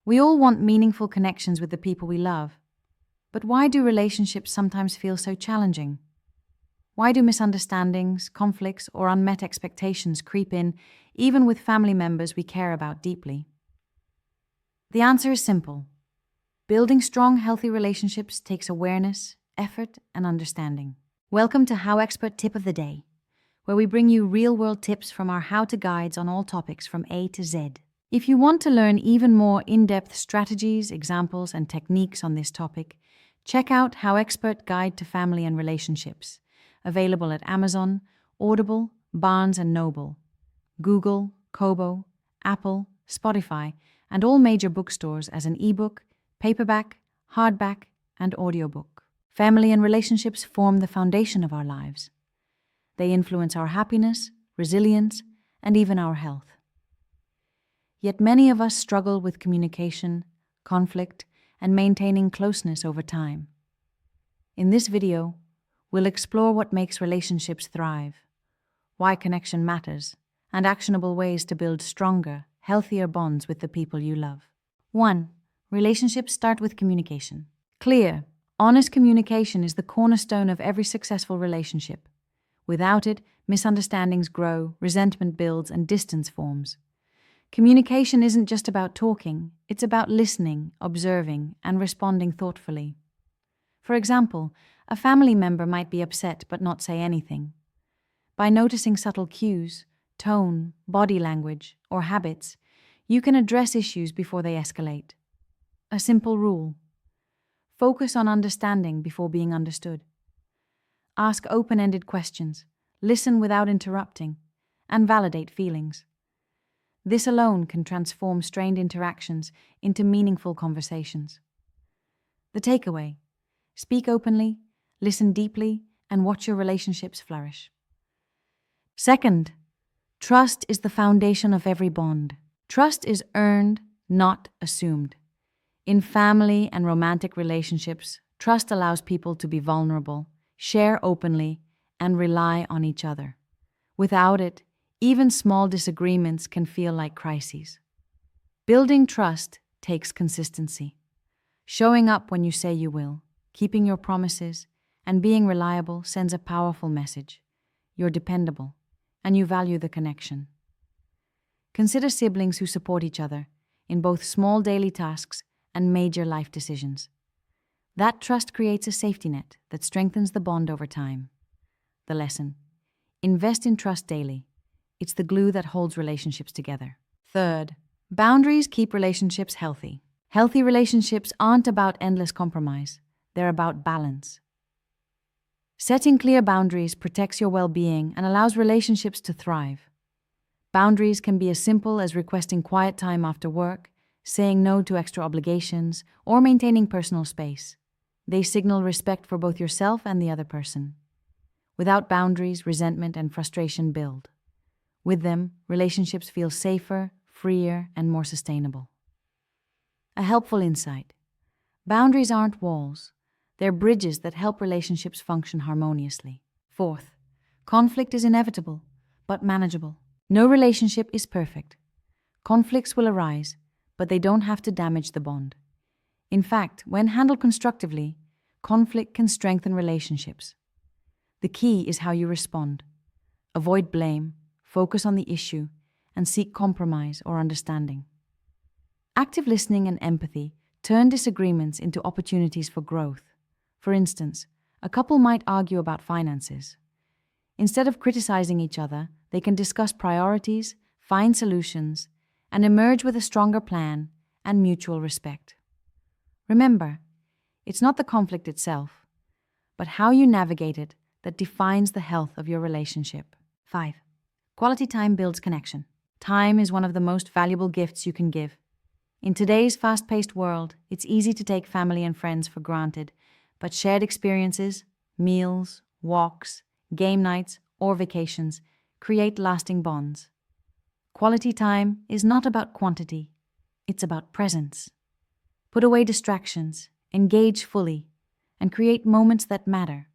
We all want meaningful connections with the people we love. But why do relationships sometimes feel so challenging? Why do misunderstandings, conflicts, or unmet expectations creep in, even with family members we care about deeply? The answer is simple. Building strong, healthy relationships takes awareness, effort, and understanding. Welcome to HowExpert Tip of the Day, where we bring you real-world tips from our how-to guides on all topics from A to Z. If you want to learn even more in-depth strategies, examples, and techniques on this topic, check out HowExpert Guide to Family and Relationships, available at Amazon, Audible, Barnes & Noble, Google, Kobo, Apple, Spotify, and all major bookstores as an ebook, paperback, hardback, and audiobook. Family and relationships form the foundation of our lives. They influence our happiness, resilience, and even our health. Yet many of us struggle with communication, conflict, and maintaining closeness over time. In this video, we'll explore what makes relationships thrive, why connection matters, and actionable ways to build stronger, healthier bonds with the people you love. 1. Relationships start with communication. Clear, honest communication is the cornerstone of every successful relationship. Without it, misunderstandings grow, resentment builds, and distance forms. Communication isn't just about talking, it's about listening, observing, and responding thoughtfully. For example, a family member might be upset but not say anything. By noticing subtle cues, tone, body language, or habits, you can address issues before they escalate. A simple rule: focus on understanding before being understood. Ask open-ended questions, listen without interrupting, and validate feelings. This alone can transform strained interactions into meaningful conversations. The takeaway: speak openly, listen deeply, and watch your relationships flourish. Second, trust is the foundation of every bond. Trust is earned, not assumed. In family and romantic relationships, trust allows people to be vulnerable, share openly, and rely on each other. Without it, even small disagreements can feel like crises. Building trust takes consistency. Showing up when you say you will, keeping your promises, and being reliable sends a powerful message. You're dependable, and you value the connection. Consider siblings who support each other in both small daily tasks and major life decisions. That trust creates a safety net that strengthens the bond over time. The lesson: invest in trust daily. It's the glue that holds relationships together. Third, boundaries keep relationships healthy. Healthy relationships aren't about endless compromise. They're about balance. Setting clear boundaries protects your well-being and allows relationships to thrive. Boundaries can be as simple as requesting quiet time after work, saying no to extra obligations, or maintaining personal space. They signal respect for both yourself and the other person. Without boundaries, resentment and frustration build. With them, relationships feel safer, freer, and more sustainable. A helpful insight: boundaries aren't walls. They're bridges that help relationships function harmoniously. Fourth, conflict is inevitable, but manageable. No relationship is perfect. Conflicts will arise, but they don't have to damage the bond. In fact, when handled constructively, conflict can strengthen relationships. The key is how you respond. Avoid blame, focus on the issue, and seek compromise or understanding. Active listening and empathy turn disagreements into opportunities for growth. For instance, a couple might argue about finances. Instead of criticizing each other, they can discuss priorities, find solutions, and emerge with a stronger plan and mutual respect. Remember, it's not the conflict itself, but how you navigate it that defines the health of your relationship. 5. Quality time builds connection. Time is one of the most valuable gifts you can give. In today's fast-paced world, it's easy to take family and friends for granted, but shared experiences, meals, walks, game nights, or vacations create lasting bonds. Quality time is not about quantity, it's about presence. Put away distractions, engage fully, and create moments that matter.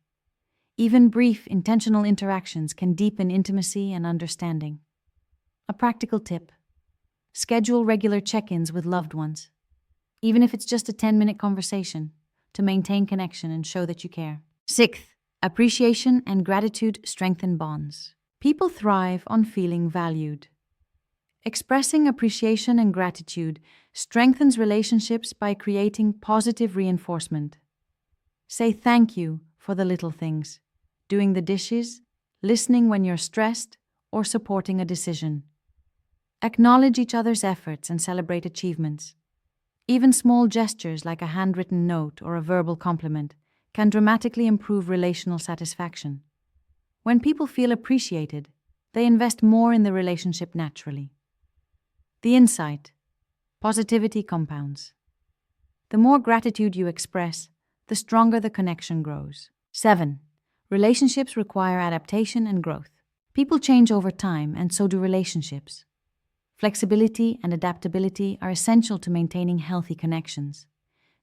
Even brief, intentional interactions can deepen intimacy and understanding. A practical tip: schedule regular check-ins with loved ones. even if it's just a 10-minute conversation, to maintain connection and show that you care. Sixth, appreciation and gratitude strengthen bonds. People thrive on feeling valued. Expressing appreciation and gratitude strengthens relationships by creating positive reinforcement. Say thank you for the little things, doing the dishes, listening when you're stressed, or supporting a decision. Acknowledge each other's efforts and celebrate achievements. Even small gestures like a handwritten note or a verbal compliment can dramatically improve relational satisfaction. When people feel appreciated, they invest more in the relationship naturally. The insight: positivity compounds. The more gratitude you express, the stronger the connection grows. 7. Relationships require adaptation and growth. People change over time, and so do relationships. Flexibility and adaptability are essential to maintaining healthy connections.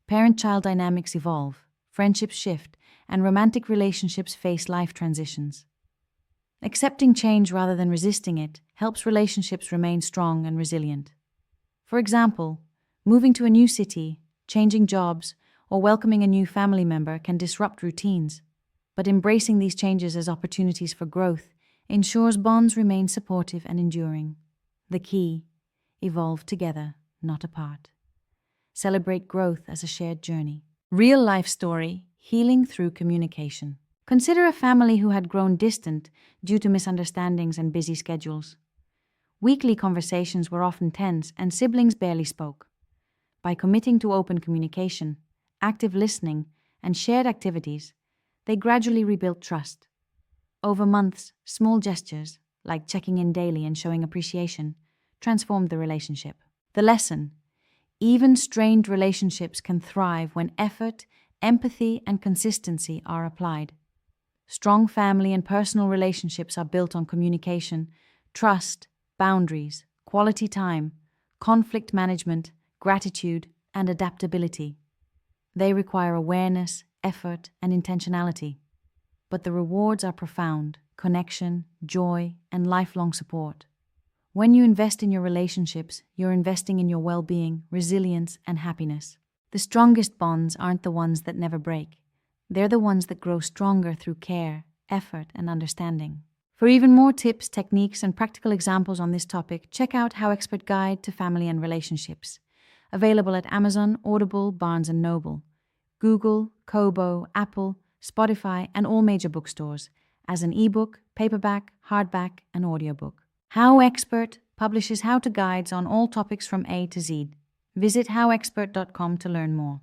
Parent-child dynamics evolve, friendships shift, and romantic relationships face life transitions. Accepting change rather than resisting it helps relationships remain strong and resilient. For example, moving to a new city, changing jobs, or welcoming a new family member can disrupt routines, but embracing these changes as opportunities for growth ensures bonds remain supportive and enduring. The key: evolve together, not apart. Celebrate growth as a shared journey. Real life story: healing through communication. Consider a family who had grown distant due to misunderstandings and busy schedules. Weekly conversations were often tense and siblings barely spoke. By committing to open communication, active listening, and shared activities, they gradually rebuilt trust. Over months, small gestures, like checking in daily and showing appreciation, transformed the relationship. The lesson: even strained relationships can thrive when effort, empathy, and consistency are applied. Strong family and personal relationships are built on communication, trust, boundaries, quality time, conflict management, gratitude, and adaptability. They require awareness, effort, and intentionality. But the rewards are profound: connection, joy, and lifelong support. When you invest in your relationships, you're investing in your well-being, resilience, and happiness. The strongest bonds aren't the ones that never break. They're the ones that grow stronger through care, effort, and understanding. For even more tips, techniques, and practical examples on this topic, check out HowExpert Guide to Family and Relationships, available at Amazon, Audible, Barnes & Noble, Google, Kobo, Apple, Spotify, and all major bookstores, as an ebook, paperback, hardback, and audiobook. HowExpert publishes how-to guides on all topics from A to Z. Visit howexpert.com to learn more.